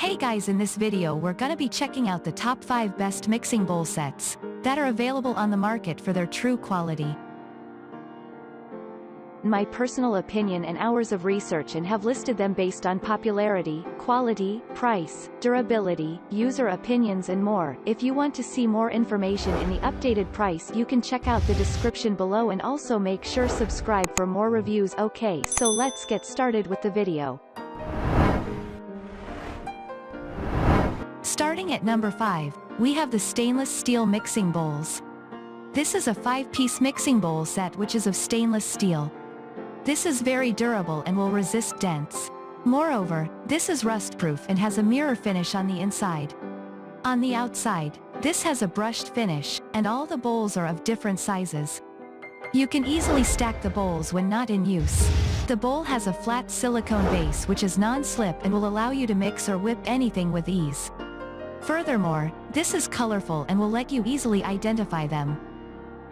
Hey guys, in this video we're gonna be checking out the top 5 best mixing bowl sets that are available on the market for their true quality. My personal opinion and hours of research and have listed them based on popularity, quality, price, durability, user opinions and more. If you want to see more information in the updated price, you can check out the description below and also make sure subscribe for more reviews. Okay, so let's get started with the video. Starting at number 5, we have the stainless steel mixing bowls. This is a 5-piece mixing bowl set which is of stainless steel. This is very durable and will resist dents. Moreover, this is rust-proof and has a mirror finish on the inside. On the outside, this has a brushed finish, and all the bowls are of different sizes. You can easily stack the bowls when not in use. The bowl has a flat silicone base which is non-slip and will allow you to mix or whip anything with ease. Furthermore, this is colorful and will let you easily identify them.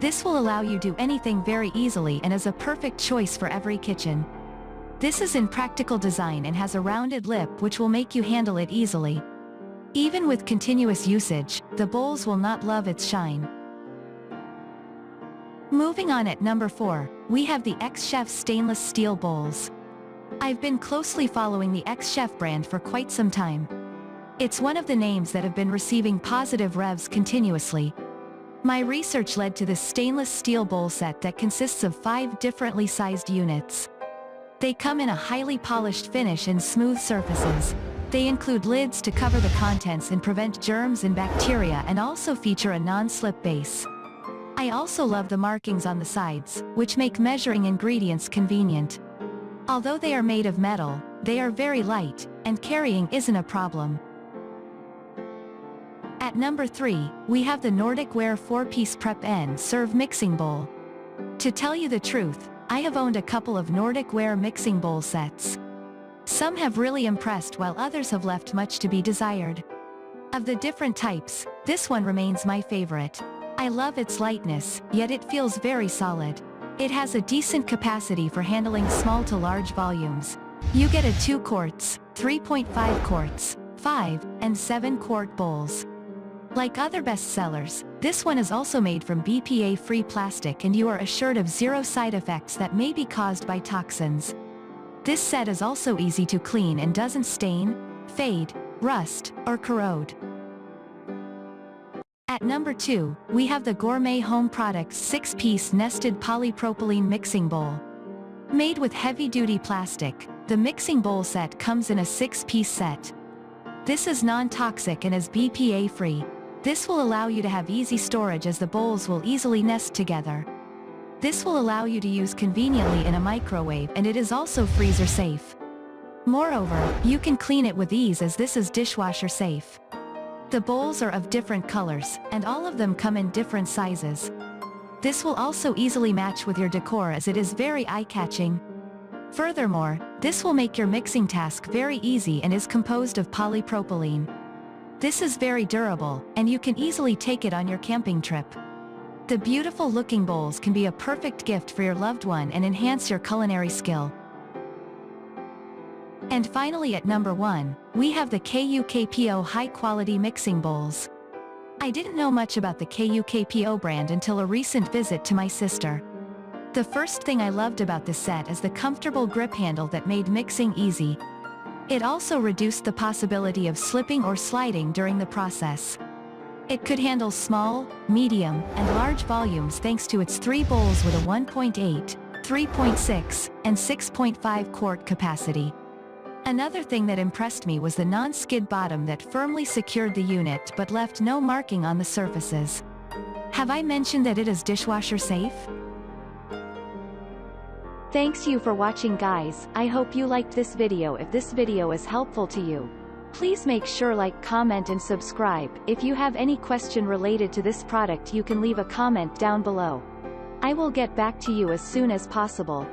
This will allow you to do anything very easily and is a perfect choice for every kitchen. This is in practical design and has a rounded lip which will make you handle it easily. Even with continuous usage, the bowls will not love its shine. Moving on at number 4, we have the X-Chef stainless steel bowls. I've been closely following the X-Chef brand for quite some time. It's one of the names that have been receiving positive revs continuously. My research led to this stainless steel bowl set that consists of 5 differently sized units. They come in a highly polished finish and smooth surfaces. They include lids to cover the contents and prevent germs and bacteria and also feature a non-slip base. I also love the markings on the sides, which make measuring ingredients convenient. Although they are made of metal, they are very light, and carrying isn't a problem. At number 3, we have the Nordic Ware 4-piece Prep and Serve mixing bowl. To tell you the truth, I have owned a couple of Nordic Ware mixing bowl sets. Some have really impressed while others have left much to be desired. Of the different types, this one remains my favorite. I love its lightness, yet it feels very solid. It has a decent capacity for handling small to large volumes. You get a 2 quarts, 3.5 quarts, 5, and 7 quart bowls. Like other bestsellers, this one is also made from BPA-free plastic and you are assured of 0 side effects that may be caused by toxins. This set is also easy to clean and doesn't stain, fade, rust, or corrode. At number 2, we have the Gourmet Home Products 6-piece nested polypropylene mixing bowl. Made with heavy-duty plastic, the mixing bowl set comes in a 6-piece set. This is non-toxic and is BPA-free. This will allow you to have easy storage as the bowls will easily nest together. This will allow you to use conveniently in a microwave and it is also freezer safe. Moreover, you can clean it with ease as this is dishwasher safe. The bowls are of different colors, and all of them come in different sizes. This will also easily match with your decor as it is very eye-catching. Furthermore, this will make your mixing task very easy and is composed of polypropylene. This is very durable, and you can easily take it on your camping trip. The beautiful looking bowls can be a perfect gift for your loved one and enhance your culinary skill. And finally at number 1, we have the KUKPO high-quality mixing bowls. I didn't know much about the KUKPO brand until a recent visit to my sister. The first thing I loved about this set is the comfortable grip handle that made mixing easy. It also reduced the possibility of slipping or sliding during the process. It could handle small, medium, and large volumes thanks to its 3 bowls with a 1.8, 3.6, and 6.5 quart capacity. Another thing that impressed me was the non-skid bottom that firmly secured the unit but left no marking on the surfaces. Have I mentioned that it is dishwasher safe? Thanks you for watching guys. I hope you liked this video. If this video is helpful to you, please make sure like, comment and subscribe. If you have any question related to this product you can leave a comment down below. I will get back to you as soon as possible.